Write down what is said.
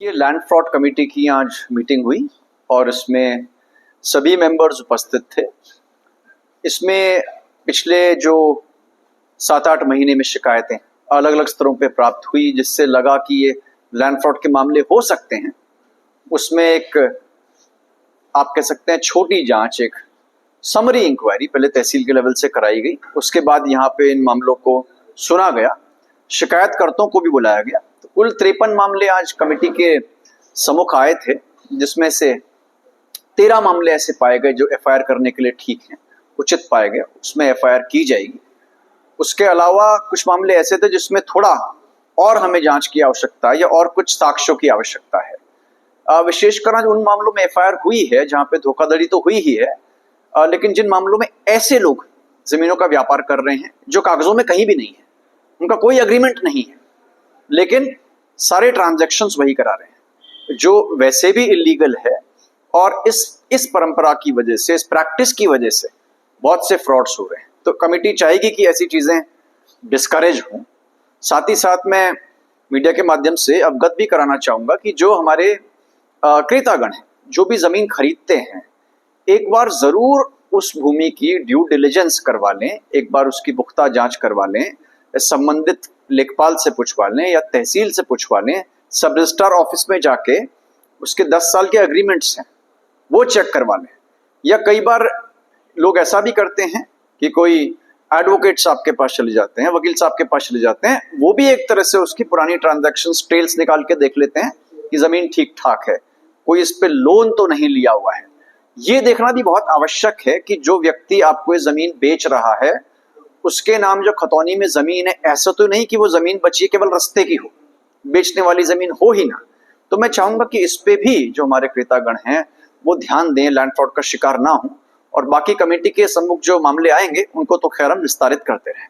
ये land fraud committee की आज मीटिंग हुई और इसमें सभी मेंबर्स उपस्थित थे। इसमें पिछले जो 7-8 महीने में शिकायतें अलग अलग स्तरों पे प्राप्त हुई, जिससे लगा कि ये लैंड फ्रॉड के मामले हो सकते हैं। उसमें एक आप कह सकते हैं छोटी जांच, एक समरी इंक्वायरी पहले तहसील के लेवल से कराई गई। उसके बाद यहाँ पे इन मामलों को सुना गया, शिकायतकर्ताओं को भी बुलाया गया। तो कुल 53 मामले आज कमेटी के सम्मुख आए थे, जिसमें से 13 मामले ऐसे पाए गए जो एफआईआर करने के लिए ठीक हैं, उचित पाए गए, उसमें एफआईआर की जाएगी। उसके अलावा कुछ मामले ऐसे थे जिसमें थोड़ा और हमें जांच की आवश्यकता है या और कुछ साक्ष्यों की आवश्यकता है। विशेषकर आज उन मामलों में एफआईआर हुई है जहां पे धोखाधड़ी तो हुई ही है, लेकिन जिन मामलों में ऐसे लोग जमीनों का व्यापार कर रहे हैं जो कागजों में कहीं भी नहीं है, उनका कोई एग्रीमेंट नहीं है, लेकिन सारे ट्रांजैक्शंस वही करा रहे हैं जो वैसे भी इलीगल है। और इस परंपरा की वजह से, इस प्रैक्टिस की वजह से बहुत से फ्रॉड्स हो रहे हैं। तो कमेटी चाहेगी कि ऐसी चीजें डिस्करेज हों। साथ ही साथ मैं मीडिया के माध्यम से अवगत भी कराना चाहूंगा कि जो हमारे क्रेतागण हैं, जो भी जमीन खरीदते हैं, एक बार जरूर उस भूमि की ड्यू डिलिजेंस करवा लें, एक बार उसकी पुख्ता जांच करवा लें, संबंधित लेखपाल से पूछवा लें या तहसील से पूछवा लें, सब रजिस्ट्रार ऑफिस में जाके उसके 10 साल के एग्रीमेंट्स हैं वो चेक करवा लें। या कई बार लोग ऐसा भी करते हैं कि कोई एडवोकेट साहब के पास चले जाते हैं, वकील साहब के पास चले जाते हैं, वो भी एक तरह से उसकी पुरानी ट्रांजैक्शन डिटेल्स निकाल के देख लेते हैं कि जमीन ठीक ठाक है, कोई इस पे लोन तो नहीं लिया हुआ है। ये देखना भी बहुत आवश्यक है कि जो व्यक्ति आपको ये जमीन बेच रहा है, उसके नाम जो खतौनी में जमीन है, ऐसा तो नहीं कि वो जमीन बची है केवल रस्ते की हो, बेचने वाली जमीन हो ही ना। तो मैं चाहूंगा कि इस पे भी जो हमारे क्रेतागण हैं वो ध्यान दें, लैंड फ्रॉड का शिकार ना हो। और बाकी कमेटी के सम्मुख जो मामले आएंगे उनको तो खैर हम विस्तारित करते रहें।